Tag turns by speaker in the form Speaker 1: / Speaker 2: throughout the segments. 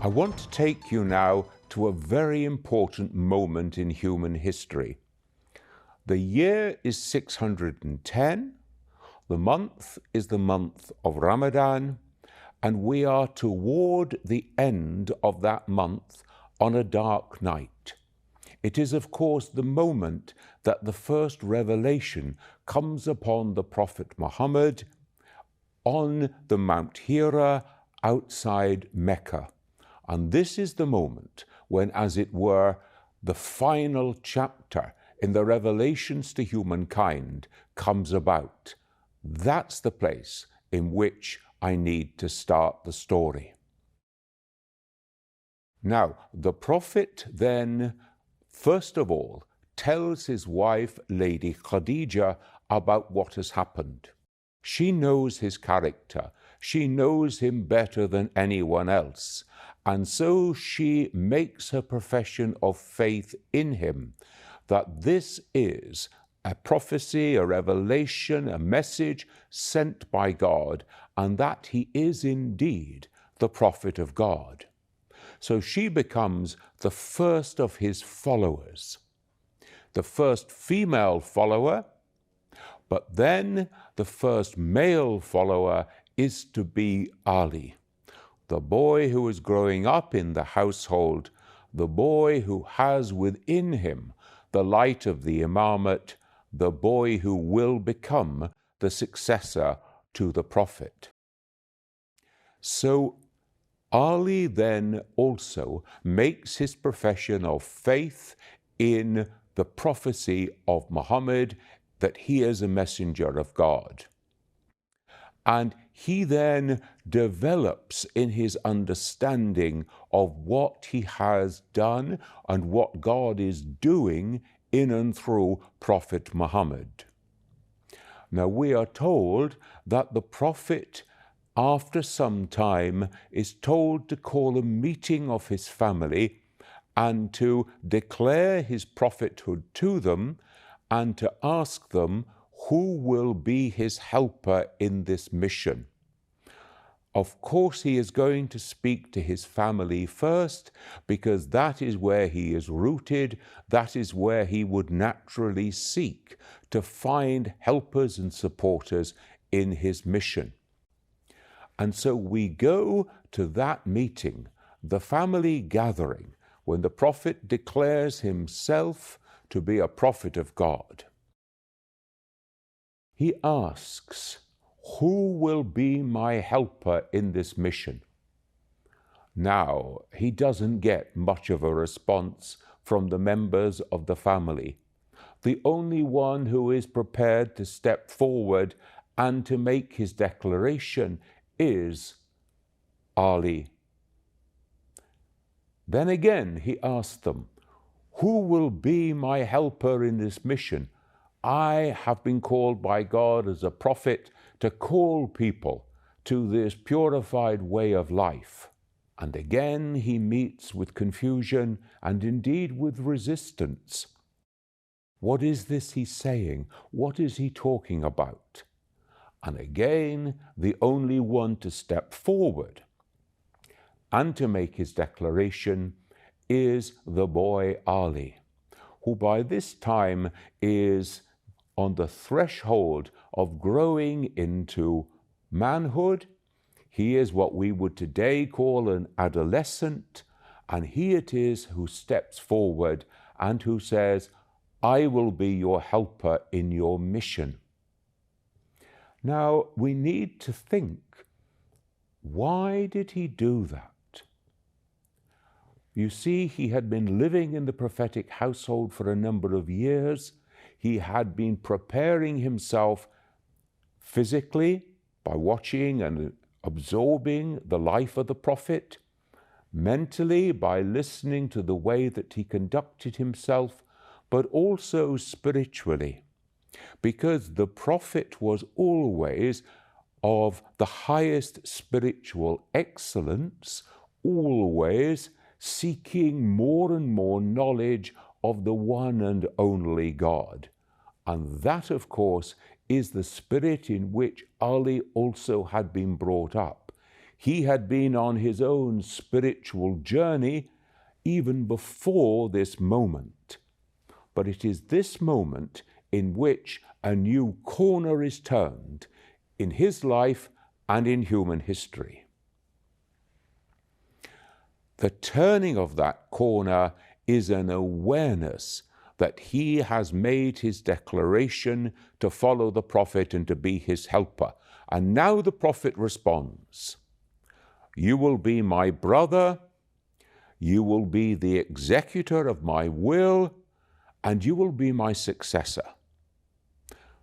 Speaker 1: I want to take you now to a very important moment in human history. The year is 610, the month is the month of Ramadan, and we are toward the end of that month on a dark night. It is, of course, the moment that the first revelation comes upon the Prophet Muhammad on the Mount Hewer outside Mecca. And this is the moment when, as it were, the final chapter in the revelations to humankind comes about. That's the place in which I need to start the story. Now, the Prophet then, first of all, tells his wife, Lady Khadija, about what has happened. She knows his character. She knows him better than anyone else. And so she makes her profession of faith in him, that this is a prophecy, a revelation, a message sent by God, and that he is indeed the prophet of God. So she becomes the first of his followers, the first female follower, but then the first male follower is to be Ali, the boy who is growing up in the household, the boy who has within him the light of the imamate, the boy who will become the successor to the Prophet. So Ali then also makes his profession of faith in the prophecy of Muhammad that he is a messenger of God. And he then develops in his understanding of what he has done and what God is doing in and through Prophet Muhammad. Now we are told that the Prophet, after some time, is told to call a meeting of his family and to declare his prophethood to them and to ask them who will be his helper in this mission. Of course, he is going to speak to his family first, because that is where he is rooted, that is where he would naturally seek to find helpers and supporters in his mission. And so we go to that meeting, the family gathering, when the Prophet declares himself to be a prophet of God. He asks, who will be my helper in this mission? Now, he doesn't get much of a response from the members of the family. The only one who is prepared to step forward and to make his declaration is Ali. Then again, he asked them, who will be my helper in this mission? I have been called by God as a prophet to call people to this purified way of life. And again he meets with confusion and indeed with resistance. What is this he's saying? What is he talking about? And again, the only one to step forward and to make his declaration is the boy Ali, who by this time is on the threshold of growing into manhood. He is what we would today call an adolescent, and he it is who steps forward and who says, I will be your helper in your mission. Now, we need to think, why did he do that? You see, he had been living in the prophetic household for a number of years. He had been preparing himself physically by watching and absorbing the life of the prophet, mentally by listening to the way that he conducted himself, but also spiritually, because the prophet was always of the highest spiritual excellence, always seeking more and more knowledge of the one and only God. And that, of course, is the spirit in which Ali also had been brought up. He had been on his own spiritual journey even before this moment. But it is this moment in which a new corner is turned in his life and in human history. The turning of that corner is an awareness that he has made his declaration to follow the prophet and to be his helper. And now the prophet responds, "You will be my brother, you will be the executor of my will, and you will be my successor."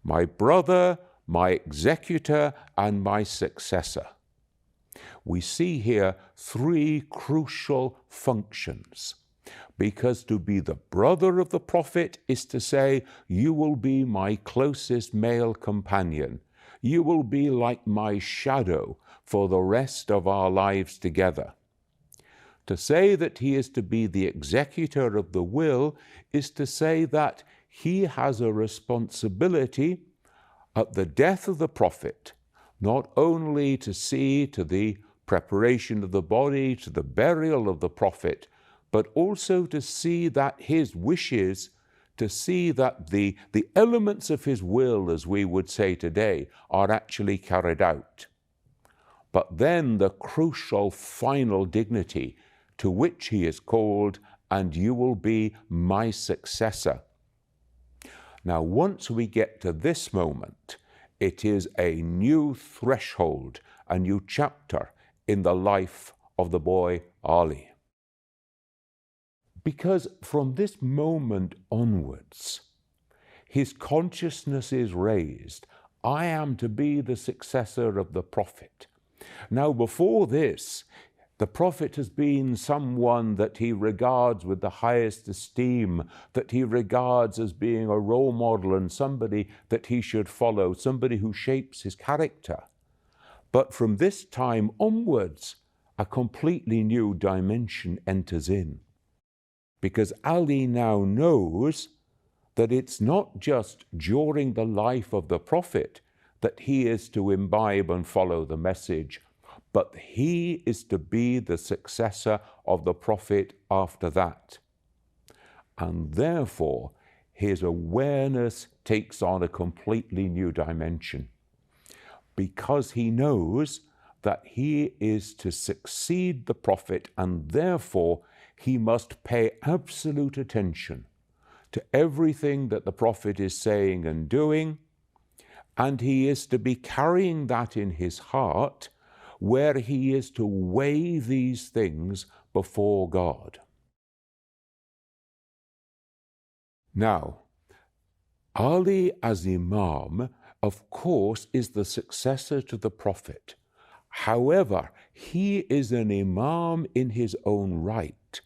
Speaker 1: My brother, my executor, and my successor. We see here three crucial functions, because to be the brother of the prophet is to say, you will be my closest male companion. You will be like my shadow for the rest of our lives together. To say that he is to be the executor of the will is to say that he has a responsibility at the death of the prophet, not only to see to the preparation of the body, to the burial of the prophet, but also to see that his wishes, to see that the elements of his will, as we would say today, are actually carried out. But then the crucial final dignity to which he is called, "And you will be my successor." Now, once we get to this moment, it is a new threshold, a new chapter in the life of the boy Ali. Because from this moment onwards, his consciousness is raised. I am to be the successor of the prophet. Now, before this, the prophet has been someone that he regards with the highest esteem, that he regards as being a role model and somebody that he should follow, somebody who shapes his character. But from this time onwards, a completely new dimension enters in. Because Ali now knows that it's not just during the life of the prophet that he is to imbibe and follow the message, but he is to be the successor of the prophet after that. And therefore, his awareness takes on a completely new dimension, because he knows that he is to succeed the prophet, and therefore he must pay absolute attention to everything that the prophet is saying and doing, and he is to be carrying that in his heart, where he is to weigh these things before God. Now, Ali as Imam, of course, is the successor to the prophet. However, he is an Imam in his own right.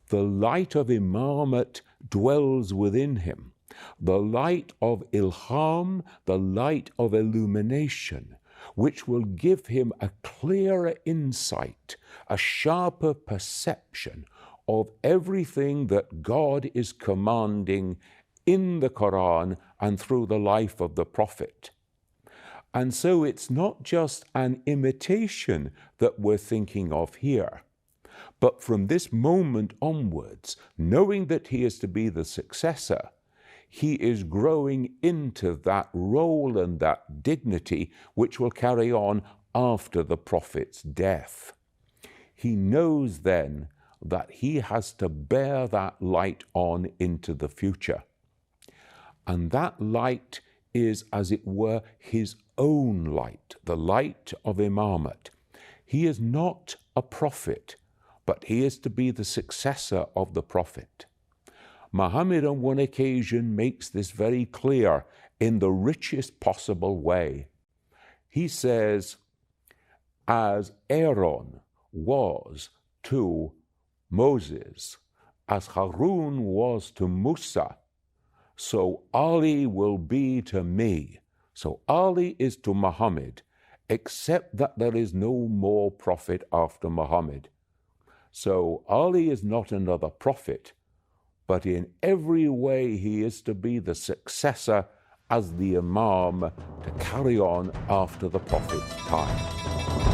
Speaker 1: The light of imamate dwells within him. The light of ilham, the light of illumination, which will give him a clearer insight, a sharper perception of everything that God is commanding in the Quran and through the life of the prophet. And so it's not just an imitation that we're thinking of here, but from this moment onwards, knowing that he is to be the successor, he is growing into that role and that dignity which will carry on after the prophet's death. He knows then that he has to bear that light on into the future. And that light is, as it were, his own light, the light of imamate. He is not a prophet, but he is to be the successor of the prophet. Muhammad on one occasion makes this very clear in the richest possible way. He says, as Aaron was to Moses, as Harun was to Musa, so Ali will be to me. So Ali is to Muhammad, except that there is no more prophet after Muhammad. So Ali is not another prophet, but in every way he is to be the successor as the Imam to carry on after the prophet's time.